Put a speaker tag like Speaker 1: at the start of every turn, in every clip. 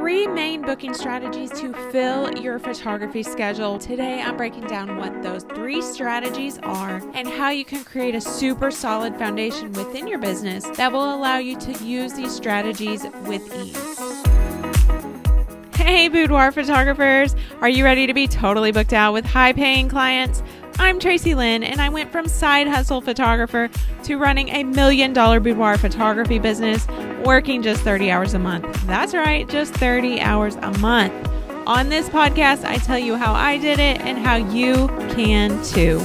Speaker 1: 3 main booking strategies to fill your photography schedule. Today, I'm breaking down what those 3 strategies are and how you can create a super solid foundation within your business that will allow you to use these strategies with ease. Hey, Boudoir photographers! Are you ready to be totally booked out with high-paying clients? I'm Tracy Lynn, and I went from side hustle photographer to running a $1 million boudoir photography business, working just 30 hours a month. That's right, just 30 hours a month. On this podcast, I tell you how I did it and how you can too.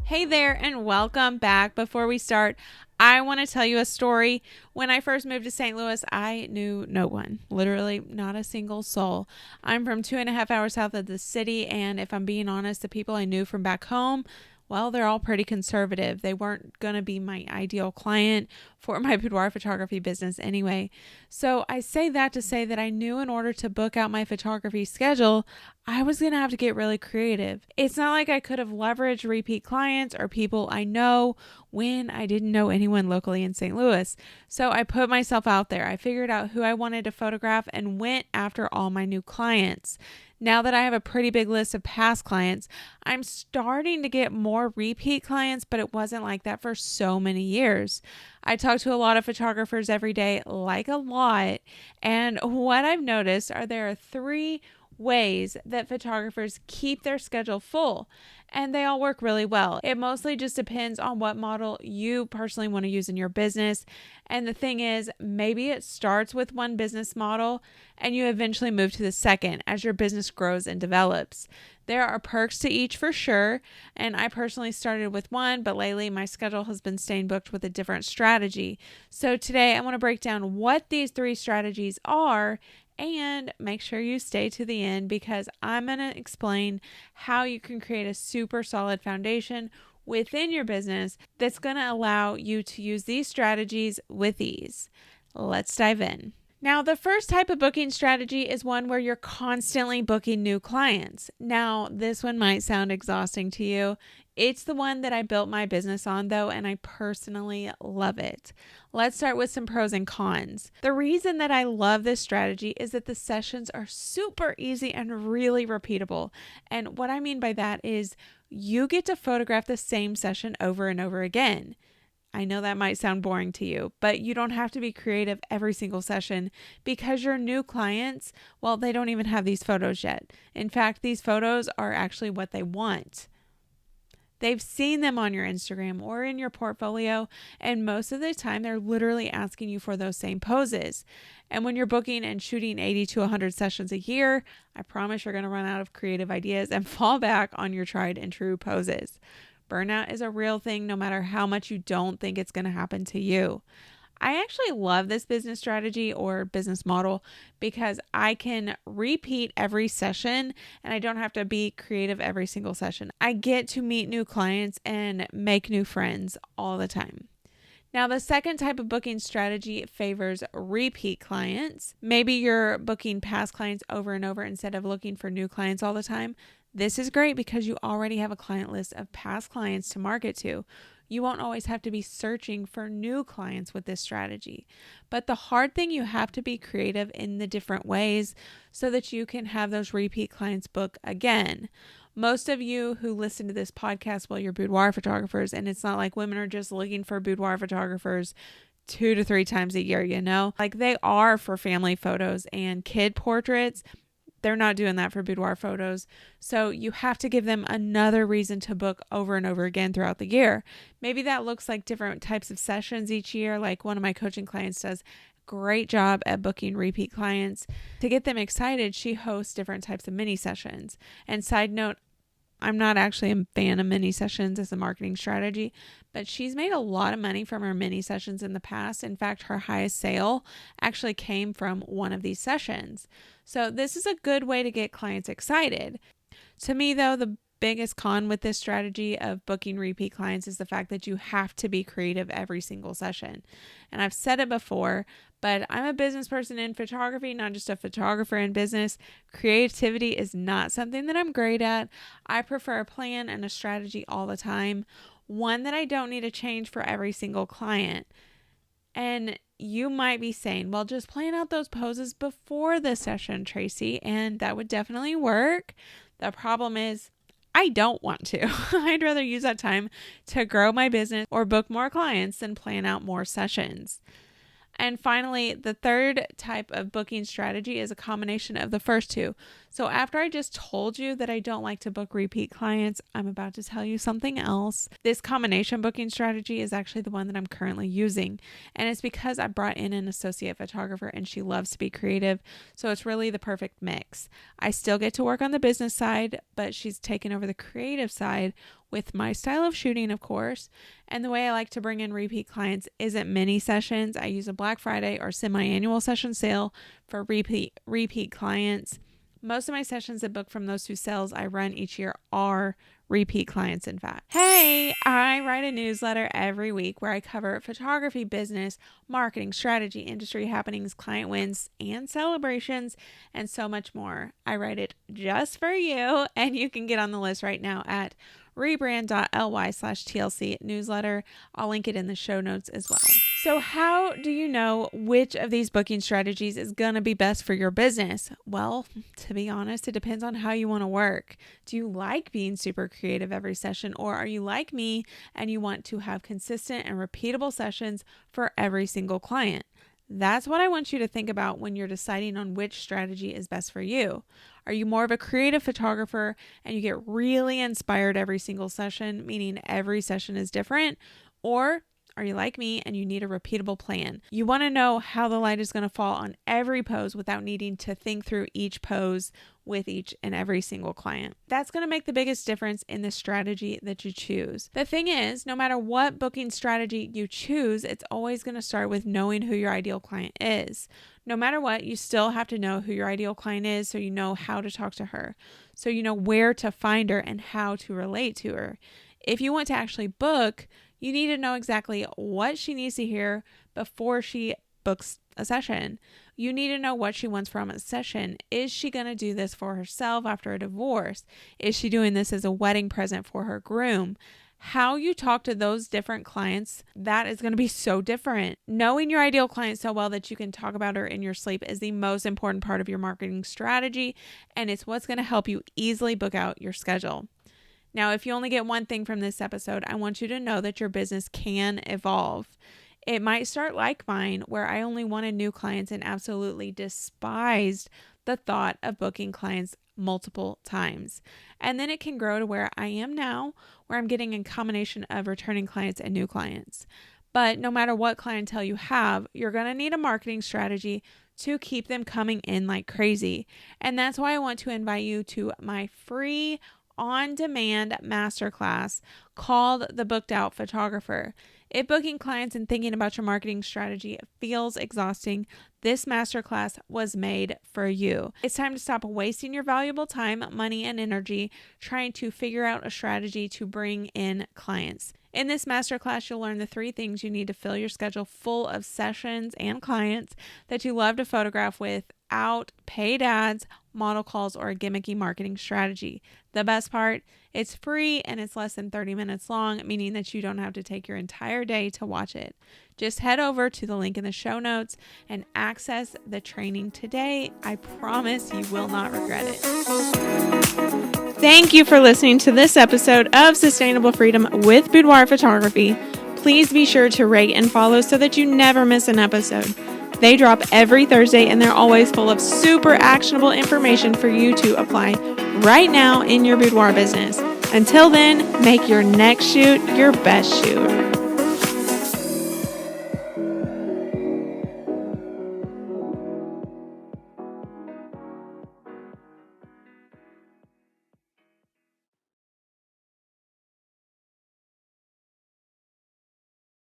Speaker 1: Hey there, and welcome back. Before we start, I want to tell you a story. When I first moved to St. Louis, I knew no one, literally not a single soul. I'm from 2.5 hours south of the city, and if I'm being honest, the people I knew from back home, well, they're all pretty conservative. They weren't going to be my ideal client for my boudoir photography business anyway. So I say that to say that I knew in order to book out my photography schedule, I was going to have to get really creative. It's not like I could have leveraged repeat clients or people I know when I didn't know anyone locally in St. Louis. So I put myself out there. I figured out who I wanted to photograph and went after all my new clients. Now that I have a pretty big list of past clients, I'm starting to get more repeat clients, but it wasn't like that for so many years. I talk to a lot of photographers every day, like a lot, and what I've noticed are there are 3 ways that photographers keep their schedule full, and they all work really well. It mostly just depends on what model you personally want to use in your business. And the thing is, maybe it starts with one business model and you eventually move to the second as your business grows and develops. There are perks to each for sure, and I personally started with one, but lately my schedule has been staying booked with a different strategy. So today I want to break down what these 3 strategies are, and make sure you stay to the end because I'm going to explain how you can create a super solid foundation within your business that's going to allow you to use these strategies with ease. Let's dive in. Now, the first type of booking strategy is one where you're constantly booking new clients. Now, this one might sound exhausting to you. It's the one that I built my business on, though, and I personally love it. Let's start with some pros and cons. The reason that I love this strategy is that the sessions are super easy and really repeatable. And what I mean by that is you get to photograph the same session over and over again. I know that might sound boring to you, but you don't have to be creative every single session because your new clients, well, they don't even have these photos yet. In fact, these photos are actually what they want. They've seen them on your Instagram or in your portfolio, and most of the time they're literally asking you for those same poses. And when you're booking and shooting 80 to 100 sessions a year, I promise you're going to run out of creative ideas and fall back on your tried and true poses. Burnout is a real thing no matter how much you don't think it's going to happen to you. I actually love this business strategy or business model because I can repeat every session and I don't have to be creative every single session. I get to meet new clients and make new friends all the time. Now, the second type of booking strategy favors repeat clients. Maybe you're booking past clients over and over instead of looking for new clients all the time. This is great because you already have a client list of past clients to market to. You won't always have to be searching for new clients with this strategy. But the hard thing, you have to be creative in the different ways so that you can have those repeat clients book again. Most of you who listen to this podcast, well, you're boudoir photographers, and it's not like women are just looking for boudoir photographers 2 to 3 times a year, you know? Like they are for family photos and kid portraits. They're not doing that for boudoir photos. So you have to give them another reason to book over and over again throughout the year. Maybe that looks like different types of sessions each year. Like one of my coaching clients does great job at booking repeat clients. To get them excited, she hosts different types of mini sessions. And side note, I'm not actually a fan of mini sessions as a marketing strategy, but she's made a lot of money from her mini sessions in the past. In fact, her highest sale actually came from one of these sessions. So this is a good way to get clients excited. To me, though, the biggest con with this strategy of booking repeat clients is the fact that you have to be creative every single session. And I've said it before, but I'm a business person in photography, not just a photographer in business. Creativity is not something that I'm great at. I prefer a plan and a strategy all the time, one that I don't need to change for every single client. And you might be saying, well, just plan out those poses before the session, Tracy, and that would definitely work. The problem is I don't want to. I'd rather use that time to grow my business or book more clients than plan out more sessions. And finally, the third type of booking strategy is a combination of the first two. So after I just told you that I don't like to book repeat clients, I'm about to tell you something else. This combination booking strategy is actually the one that I'm currently using. And it's because I brought in an associate photographer and she loves to be creative. So it's really the perfect mix. I still get to work on the business side, but she's taken over the creative side with my style of shooting, of course. And the way I like to bring in repeat clients isn't mini sessions. I use a Black Friday or semi-annual session sale for repeat clients. Most of my sessions that book from those two sales I run each year are repeat clients, in fact. Hey, I write a newsletter every week where I cover photography, business, marketing, strategy, industry happenings, client wins, and celebrations, and so much more. I write it just for you, and you can get on the list right now at rebrand.ly/TLC newsletter. I'll link it in the show notes as well. So how do you know which of these booking strategies is going to be best for your business? Well, to be honest, it depends on how you want to work. Do you like being super creative every session, or are you like me and you want to have consistent and repeatable sessions for every single client? That's what I want you to think about when you're deciding on which strategy is best for you. Are you more of a creative photographer and you get really inspired every single session, meaning every session is different? Or are you like me and you need a repeatable plan? You want to know how the light is going to fall on every pose without needing to think through each pose with each and every single client. That's going to make the biggest difference in the strategy that you choose. The thing is, no matter what booking strategy you choose, it's always going to start with knowing who your ideal client is. No matter what, you still have to know who your ideal client is so you know how to talk to her, so you know where to find her and how to relate to her. If you want to actually book, you need to know exactly what she needs to hear before she books a session. You need to know what she wants from a session. Is she going to do this for herself after a divorce? Is she doing this as a wedding present for her groom? How you talk to those different clients, that is going to be so different. Knowing your ideal client so well that you can talk about her in your sleep is the most important part of your marketing strategy, and it's what's going to help you easily book out your schedule. Now, if you only get one thing from this episode, I want you to know that your business can evolve. It might start like mine, where I only wanted new clients and absolutely despised the thought of booking clients multiple times. And then it can grow to where I am now, where I'm getting a combination of returning clients and new clients. But no matter what clientele you have, you're going to need a marketing strategy to keep them coming in like crazy. And that's why I want to invite you to my free on-demand masterclass called The Booked Out Photographer. If booking clients and thinking about your marketing strategy feels exhausting, this masterclass was made for you. It's time to stop wasting your valuable time, money, and energy trying to figure out a strategy to bring in clients. In this masterclass, you'll learn the 3 things you need to fill your schedule full of sessions and clients that you love to photograph without paid ads, model calls, or a gimmicky marketing strategy. The best part, it's free and it's less than 30 minutes long, meaning that you don't have to take your entire day to watch it. Just head over to the link in the show notes and access the training today. I promise you will not regret it. Thank you for listening to this episode of Sustainable Freedom with Boudoir Photography. Please be sure to rate and follow so that you never miss an episode. They drop every Thursday and they're always full of super actionable information for you to apply right now in your boudoir business. Until then, make your next shoot your best shoot.